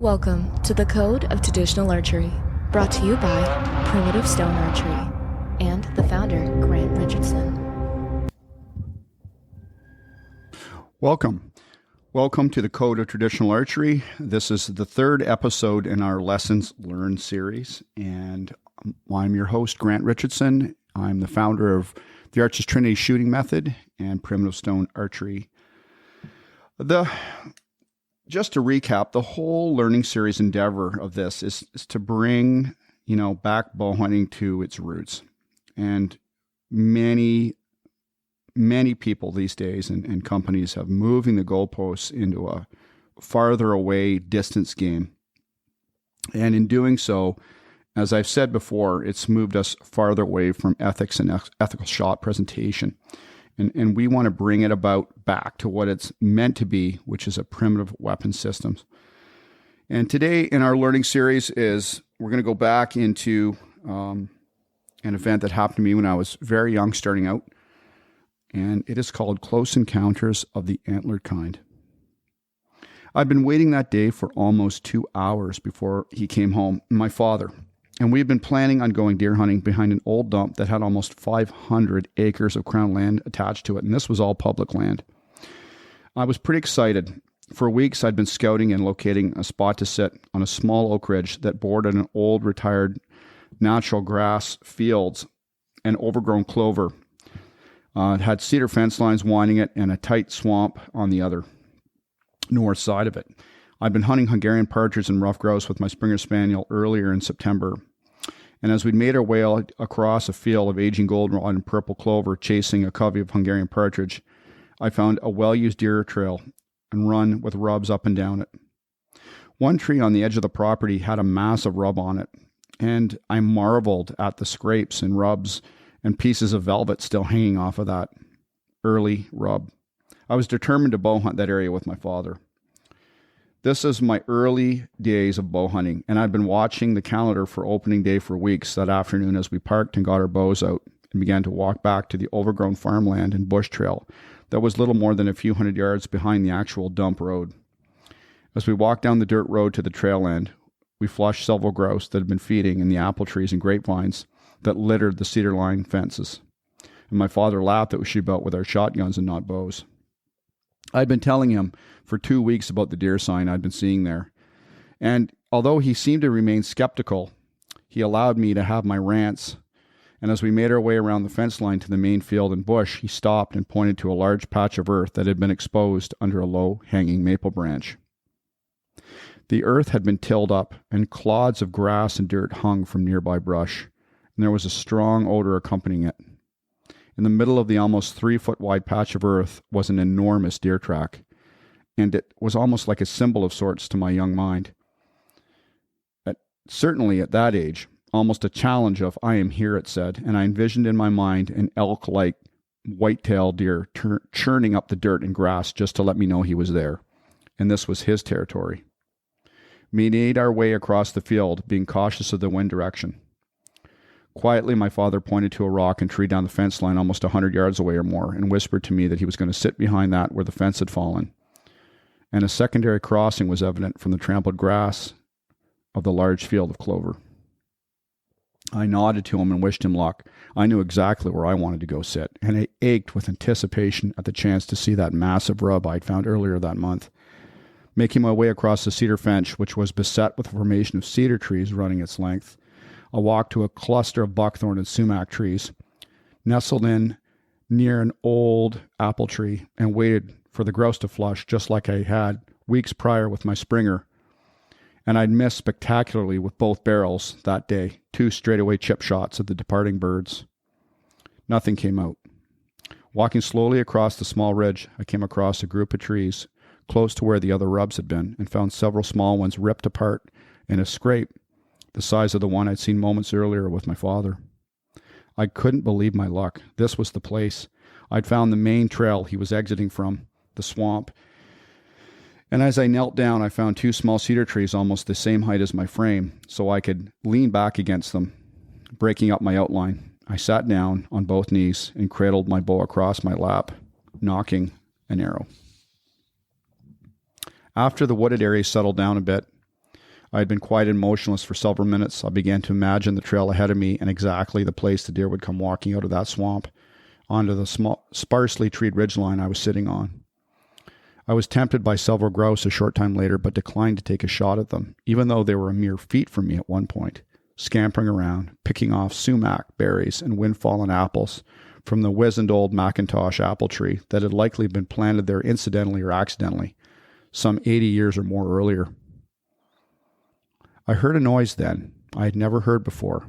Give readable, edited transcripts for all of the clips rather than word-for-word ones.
Welcome to the Code of Traditional Archery, brought to you by Primitive Stone Archery and the founder, Grant Richardson. Welcome to the Code of Traditional Archery. This is the third episode in our Lessons Learned series, and I'm your host, Grant Richardson. I'm the founder of the Archer's Trinity Shooting Method and Primitive Stone Archery. Just to recap, the whole learning series endeavor of this is to bring, back bow hunting to its roots. And many people these days and companies have moving the goalposts into a farther away distance game. And in doing so, as I've said before, it's moved us farther away from ethics and ethical shot presentation. And we want to bring it back to what it's meant to be, which is a primitive weapon system. And today in our learning series we're going to go back into an event that happened to me when I was very young, starting out. And it is called Close Encounters of the Antler Kind. I'd been waiting that day for almost 2 hours before he came home, my father. And we had been planning on going deer hunting behind an old dump that had almost 500 acres of crown land attached to it, and this was all public land. I was pretty excited. For weeks, I'd been scouting and locating a spot to sit on a small oak ridge that bordered an old retired natural grass fields and overgrown clover. It had cedar fence lines winding it and a tight swamp on the other north side of it. I'd been hunting Hungarian partridge and rough grouse with my Springer Spaniel earlier in September. And as we'd made our way across a field of aging goldenrod and purple clover chasing a covey of Hungarian partridge, I found a well-used deer trail and run with rubs up and down it. One tree on the edge of the property had a massive rub on it, and I marveled at the scrapes and rubs and pieces of velvet still hanging off of that early rub. I was determined to bow hunt that area with my father. This is my early days of bow hunting, and I'd been watching the calendar for opening day for weeks that afternoon as we parked and got our bows out and began to walk back to the overgrown farmland and bush trail that was little more than a few hundred yards behind the actual dump road. As we walked down the dirt road to the trail end, we flushed several grouse that had been feeding in the apple trees and grapevines that littered the cedar line fences. And my father laughed that we should be out with our shotguns and not bows. I'd been telling him for 2 weeks about the deer sign I'd been seeing there. And although he seemed to remain skeptical, he allowed me to have my rants. And as we made our way around the fence line to the main field and bush, he stopped and pointed to a large patch of earth that had been exposed under a low-hanging maple branch. The earth had been tilled up, and clods of grass and dirt hung from nearby brush, and there was a strong odor accompanying it. In the middle of the almost 3-foot wide patch of earth was an enormous deer track, and it was almost like a symbol of sorts to my young mind. Certainly at that age, almost a challenge of "I am here," it said, and I envisioned in my mind an elk-like white-tailed deer churning up the dirt and grass just to let me know he was there, and this was his territory. We made our way across the field, being cautious of the wind direction. Quietly, my father pointed to a rock and tree down the fence line almost 100 yards away or more and whispered to me that he was going to sit behind that where the fence had fallen. And a secondary crossing was evident from the trampled grass of the large field of clover. I nodded to him and wished him luck. I knew exactly where I wanted to go sit, and I ached with anticipation at the chance to see that massive rub I'd found earlier that month. Making my way across the cedar fence, which was beset with a formation of cedar trees running its length, I walked to a cluster of buckthorn and sumac trees, nestled in near an old apple tree, and waited for the grouse to flush just like I had weeks prior with my Springer. And I'd missed spectacularly with both barrels that day, 2 straightaway chip shots of the departing birds. Nothing came out. Walking slowly across the small ridge, I came across a group of trees close to where the other rubs had been and found several small ones ripped apart in a scrape the size of the one I'd seen moments earlier with my father. I couldn't believe my luck. This was the place. I'd found the main trail he was exiting from, the swamp. And as I knelt down, I found 2 small cedar trees almost the same height as my frame, so I could lean back against them, breaking up my outline. I sat down on both knees and cradled my bow across my lap, nocking an arrow. After the wooded area settled down a bit, I had been quiet and motionless for several minutes. I began to imagine the trail ahead of me and exactly the place the deer would come walking out of that swamp onto the small, sparsely treed ridgeline I was sitting on. I was tempted by several grouse a short time later, but declined to take a shot at them, even though they were a mere feet from me at one point, scampering around, picking off sumac berries and wind-fallen apples from the wizened old Macintosh apple tree that had likely been planted there incidentally or accidentally, some 80 years or more earlier. I heard a noise then I had never heard before,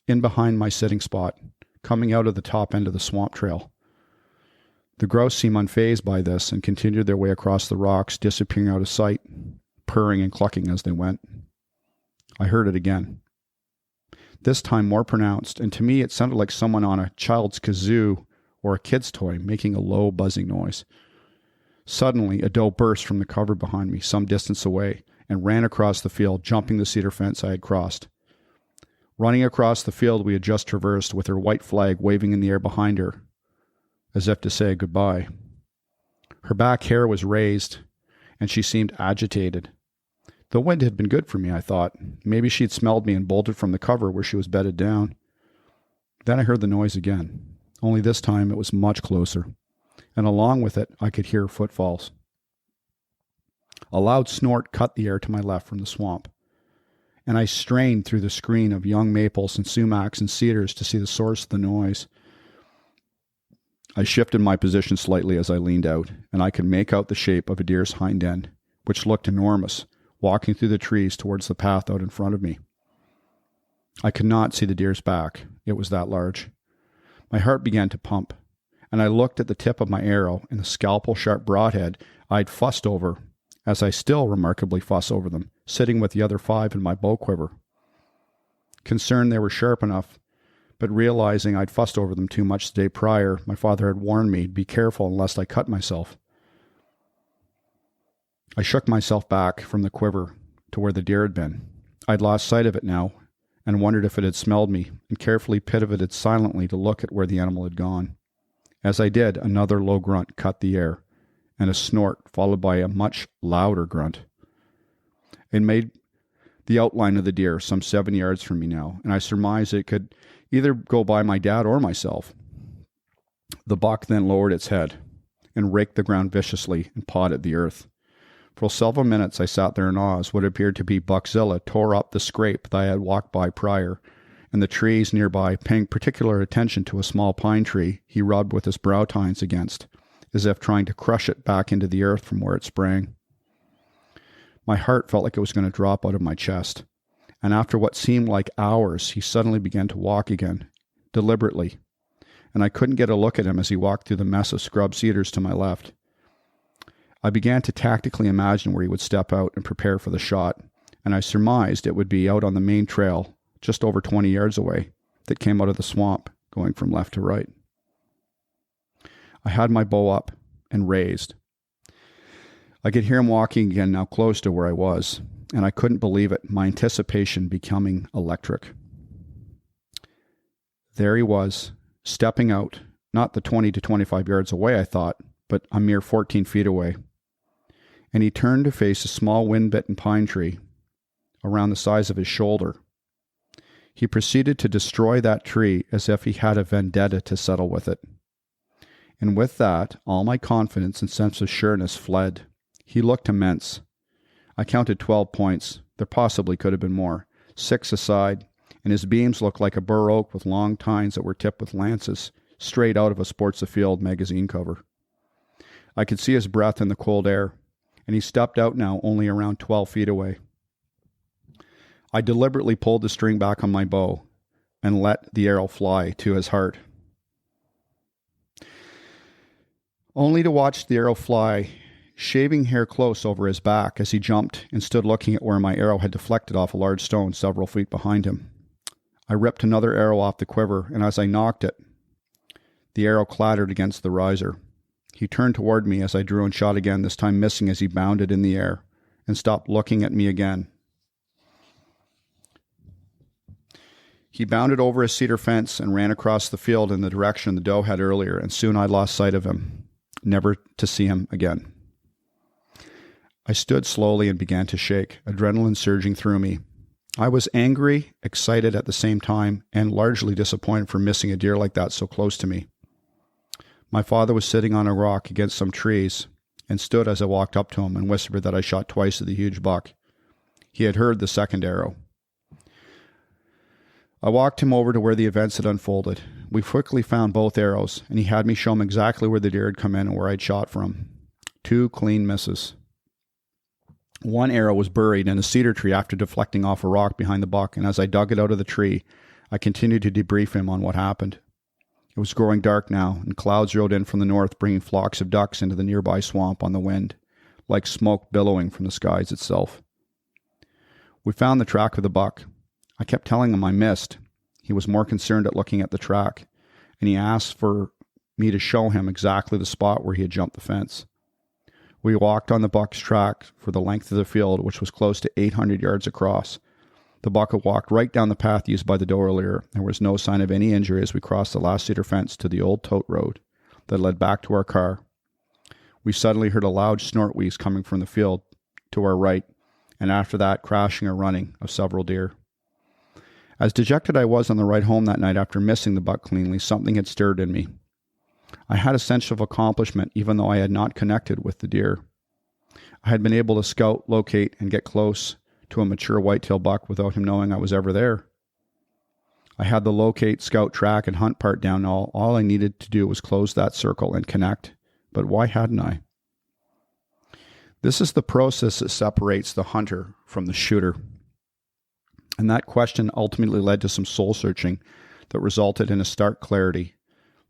in behind my sitting spot, coming out of the top end of the swamp trail. The grouse seemed unfazed by this and continued their way across the rocks, disappearing out of sight, purring and clucking as they went. I heard it again. This time more pronounced, and to me it sounded like someone on a child's kazoo or a kid's toy making a low buzzing noise. Suddenly, a doe burst from the cover behind me some distance away and ran across the field, jumping the cedar fence I had crossed. Running across the field we had just traversed, with her white flag waving in the air behind her, as if to say goodbye. Her back hair was raised, and she seemed agitated. The wind had been good for me, I thought. Maybe she'd smelled me and bolted from the cover where she was bedded down. Then I heard the noise again, only this time it was much closer, and along with it I could hear footfalls. A loud snort cut the air to my left from the swamp, and I strained through the screen of young maples and sumacs and cedars to see the source of the noise. I shifted my position slightly as I leaned out, and I could make out the shape of a deer's hind end, which looked enormous, walking through the trees towards the path out in front of me. I could not see the deer's back. It was that large. My heart began to pump, and I looked at the tip of my arrow and the scalpel-sharp broadhead I'd fussed over, as I still remarkably fuss over them, sitting with the other 5 in my bow quiver. Concerned they were sharp enough, but realizing I'd fussed over them too much the day prior, my father had warned me to be careful lest I cut myself. I shook myself back from the quiver to where the deer had been. I'd lost sight of it now, and wondered if it had smelled me, and carefully pivoted silently to look at where the animal had gone. As I did, another low grunt cut the air, and a snort followed by a much louder grunt. It made the outline of the deer some 7 yards from me now, and I surmised it could either go by my dad or myself. The buck then lowered its head and raked the ground viciously and pawed at the earth. For several minutes I sat there in awe as what appeared to be Buckzilla tore up the scrape that I had walked by prior, and the trees nearby paying particular attention to a small pine tree he rubbed with his brow tines against, as if trying to crush it back into the earth from where it sprang. My heart felt like it was going to drop out of my chest, and after what seemed like hours, he suddenly began to walk again, deliberately, and I couldn't get a look at him as he walked through the mess of scrub cedars to my left. I began to tactically imagine where he would step out and prepare for the shot, and I surmised it would be out on the main trail, just over 20 yards away, that came out of the swamp, going from left to right. I had my bow up and raised. I could hear him walking again, now close to where I was, and I couldn't believe it, my anticipation becoming electric. There he was, stepping out, not the 20 to 25 yards away, I thought, but a mere 14 feet away. And he turned to face a small wind-bitten pine tree, around the size of his shoulder. He proceeded to destroy that tree as if he had a vendetta to settle with it. And with that, all my confidence and sense of sureness fled. He looked immense. I counted 12 points. There possibly could have been more, 6 aside, and his beams looked like a bur oak with long tines that were tipped with lances, straight out of a Sports Afield magazine cover. I could see his breath in the cold air, and he stepped out now only around 12 feet away. I deliberately pulled the string back on my bow and let the arrow fly to his heart, only to watch the arrow fly, shaving hair close over his back as he jumped and stood looking at where my arrow had deflected off a large stone several feet behind him. I ripped another arrow off the quiver, and as I knocked it, the arrow clattered against the riser. He turned toward me as I drew and shot again, this time missing as he bounded in the air, and stopped looking at me again. He bounded over a cedar fence and ran across the field in the direction the doe had earlier, and soon I lost sight of him, never to see him again. I stood slowly and began to shake, adrenaline surging through me. I was angry, excited at the same time, and largely disappointed for missing a deer like that so close to me. My father was sitting on a rock against some trees and stood as I walked up to him and whispered that I shot twice at the huge buck. He had heard the second arrow. I walked him over to where the events had unfolded. We quickly found both arrows, and he had me show him exactly where the deer had come in and where I'd shot from. 2 clean misses. One arrow was buried in a cedar tree after deflecting off a rock behind the buck, and as I dug it out of the tree, I continued to debrief him on what happened. It was growing dark now, and clouds rode in from the north, bringing flocks of ducks into the nearby swamp on the wind, like smoke billowing from the skies itself. We found the track of the buck. I kept telling him I missed. He was more concerned at looking at the track, and he asked for me to show him exactly the spot where he had jumped the fence. We walked on the buck's track for the length of the field, which was close to 800 yards across. The buck had walked right down the path used by the doe earlier. There was no sign of any injury as we crossed the last cedar fence to the old tote road that led back to our car. We suddenly heard a loud snort wheeze coming from the field to our right, and after that, crashing or running of several deer. As dejected I was on the ride home that night after missing the buck cleanly, something had stirred in me. I had a sense of accomplishment even though I had not connected with the deer. I had been able to scout, locate, and get close to a mature whitetail buck without him knowing I was ever there. I had the locate, scout, track, and hunt part down. All I needed to do was close that circle and connect. But why hadn't I? This is the process that separates the hunter from the shooter. And that question ultimately led to some soul searching that resulted in a stark clarity.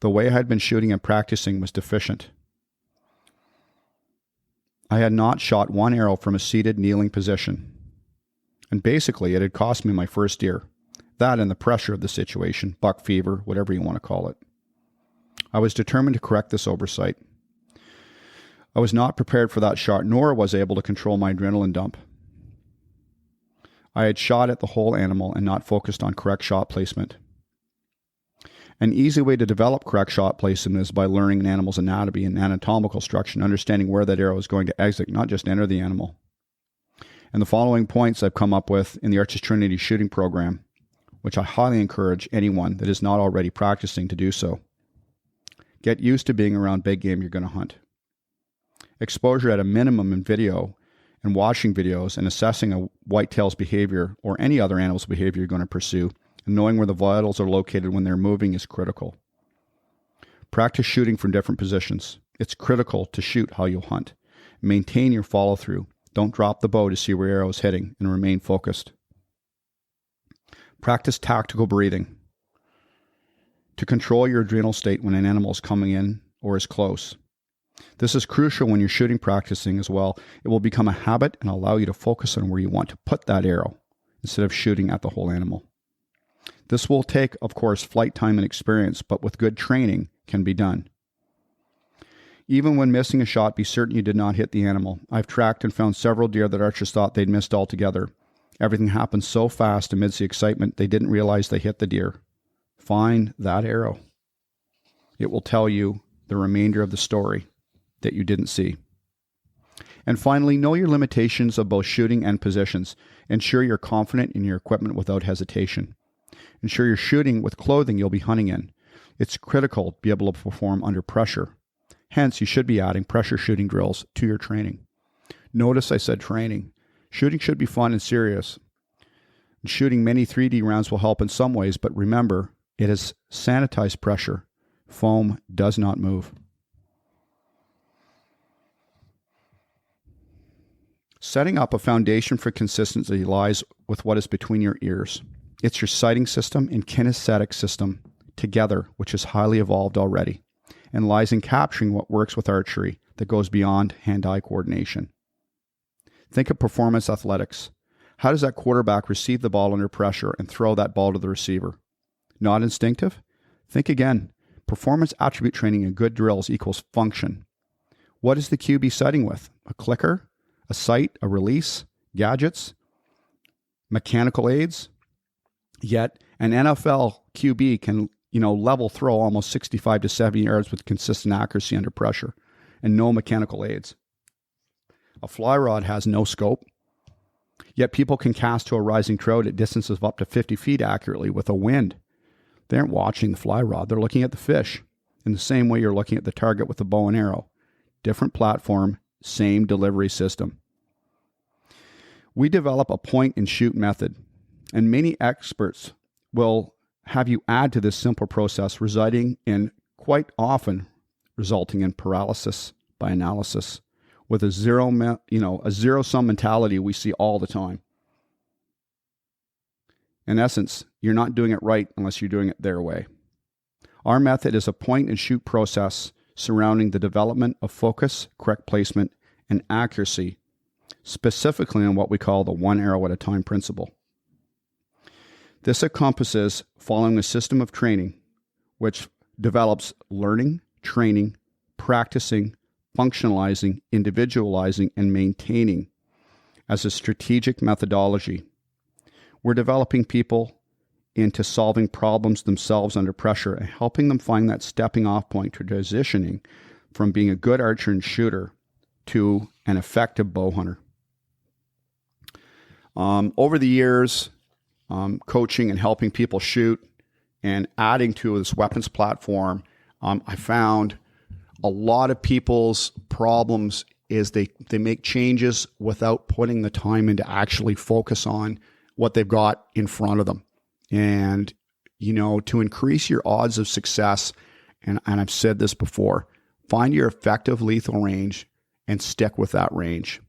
The way I had been shooting and practicing was deficient. I had not shot one arrow from a seated, kneeling position. And basically, it had cost me my first deer. That and the pressure of the situation, buck fever, whatever you want to call it. I was determined to correct this oversight. I was not prepared for that shot, nor was I able to control my adrenaline dump. I had shot at the whole animal and not focused on correct shot placement. An easy way to develop correct shot placement is by learning an animal's anatomy and anatomical structure and understanding where that arrow is going to exit, not just enter the animal. And the following points I've come up with in the Arches Trinity shooting program, which I highly encourage anyone that is not already practicing to do so. Get used to being around big game you're going to hunt. Exposure at a minimum in video and watching videos and assessing a whitetail's behavior or any other animal's behavior you're going to pursue, and knowing where the vitals are located when they're moving is critical. Practice shooting from different positions. It's critical to shoot how you'll hunt. Maintain your follow-through. Don't drop the bow to see where your arrow is hitting, and remain focused. Practice tactical breathing. To control your adrenal state when an animal is coming in or is close. This is crucial when you're shooting practicing as well. It will become a habit and allow you to focus on where you want to put that arrow instead of shooting at the whole animal. This will take, of course, flight time and experience, but with good training can be done. Even when missing a shot, be certain you did not hit the animal. I've tracked and found several deer that archers thought they'd missed altogether. Everything happened so fast amidst the excitement, they didn't realize they hit the deer. Find that arrow. It will tell you the remainder of the story that you didn't see. And finally, know your limitations of both shooting and positions. Ensure you're confident in your equipment without hesitation. Ensure you're shooting with clothing you'll be hunting in. It's critical to be able to perform under pressure. Hence, you should be adding pressure shooting drills to your training. Notice I said training. Shooting should be fun and serious. And shooting many 3D rounds will help in some ways, but remember, it is sanitized pressure. Foam does not move. Setting up a foundation for consistency lies with what is between your ears. It's your sighting system and kinesthetic system together, which is highly evolved already, and lies in capturing what works with archery that goes beyond hand-eye coordination. Think of performance athletics. How does that quarterback receive the ball under pressure and throw that ball to the receiver? Not instinctive? Think again. Performance attribute training and good drills equals function. What is the QB sighting with? A clicker? A sight? A release? Gadgets? Mechanical aids? Yet an NFL QB can, level throw almost 65 to 70 yards with consistent accuracy under pressure and no mechanical aids. A fly rod has no scope, yet people can cast to a rising trout at distances of up to 50 feet accurately with a wind. They aren't watching the fly rod, they're looking at the fish in the same way you're looking at the target with a bow and arrow. Different platform, same delivery system. We develop a point and shoot method, and many experts will have you add to this simple process, quite often resulting in paralysis by analysis with a zero-sum mentality we see all the time. In essence, you're not doing it right unless you're doing it their way. Our method is a point and shoot process surrounding the development of focus, correct placement, and accuracy, specifically on what we call the one arrow at a time principle. This encompasses following a system of training, which develops learning, training, practicing, functionalizing, individualizing, and maintaining as a strategic methodology. We're developing people into solving problems themselves under pressure and helping them find that stepping off point to transitioning from being a good archer and shooter to an effective bow hunter. Over the years, coaching and helping people shoot and adding to this weapons platform, I found a lot of people's problems is they make changes without putting the time in to actually focus on what they've got in front of them. And, to increase your odds of success, and I've said this before, find your effective lethal range and stick with that range.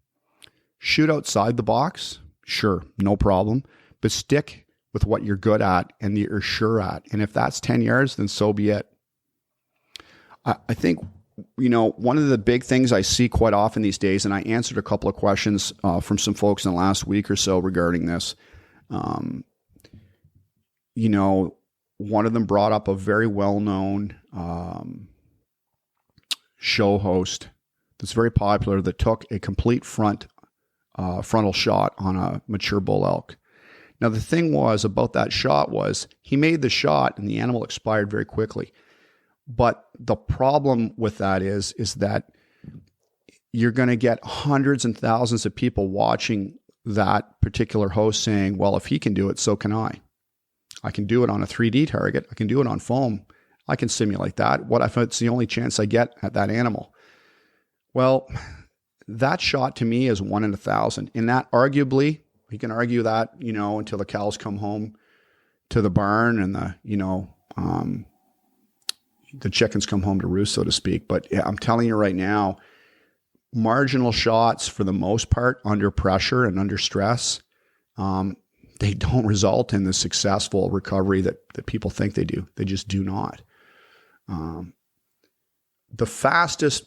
Shoot outside the box, sure, no problem, but stick with what you're good at and that you're sure at. And if that's 10 yards, then so be it. I think, one of the big things I see quite often these days, and I answered a couple of questions from some folks in the last week or so regarding this. One of them brought up a very well-known show host that's very popular that took a complete frontal shot on a mature bull elk. Now, the thing was about that shot was he made the shot and the animal expired very quickly. But the problem with that is that you're going to get hundreds and thousands of people watching that particular host saying, well, if he can do it, so can I. I can do it on a 3D target. I can do it on foam. I can simulate that. What if it's the only chance I get at that animal? Well, that shot to me is 1 in 1,000. And that arguably, we can argue that, until the cows come home to the barn and the chickens come home to roost, so to speak. But I'm telling you right now, marginal shots for the most part under pressure and under stress, they don't result in the successful recovery that people think they do. They just do not. The fastest,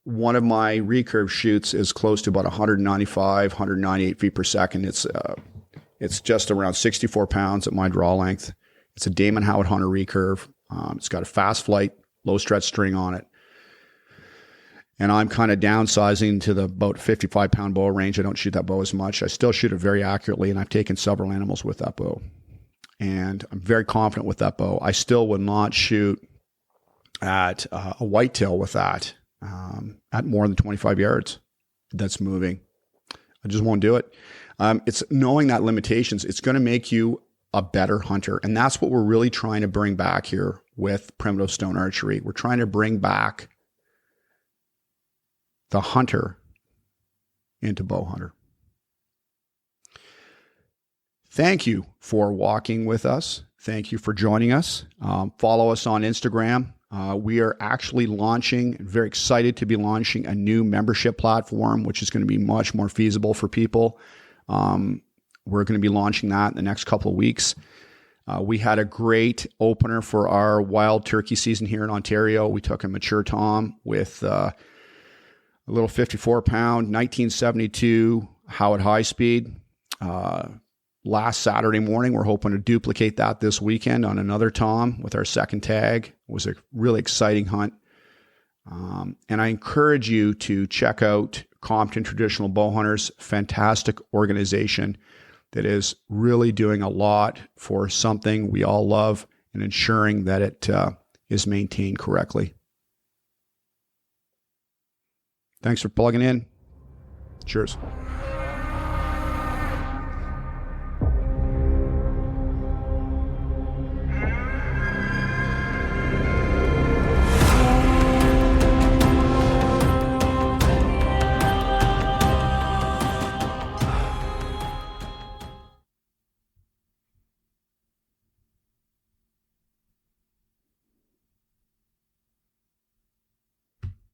one of my recurve shoots is close to about 195, 198 feet per second. It's just around 64 pounds at my draw length. It's a Damon Howard Hunter recurve. It's got a fast flight, low stretch string on it. And I'm kind of downsizing to the about 55-pound bow range. I don't shoot that bow as much. I still shoot it very accurately, and I've taken several animals with that bow. And I'm very confident with that bow. I still would not shoot at a whitetail with that at more than 25 yards that's moving. I just won't do it. It's knowing that limitations. It's going to make you a better hunter. And that's what we're really trying to bring back here with Primitive Stone Archery. We're trying to bring back the hunter into bow hunter. Thank you for walking with us. Thank you for joining us. Follow us on Instagram. We are actually very excited to be launching a new membership platform, which is going to be much more feasible for people. We're going to be launching that in the next couple of weeks. We had a great opener for our wild turkey season here in Ontario. We took a mature tom with a little 54-pound 1972 Howard high speed. Last Saturday morning, we're hoping to duplicate that this weekend on another tom with our second tag. It was a really exciting hunt. And I encourage you to check out Compton Traditional Bowhunters, fantastic organization that is really doing a lot for something we all love and ensuring that it is maintained correctly. Thanks for plugging in. Cheers.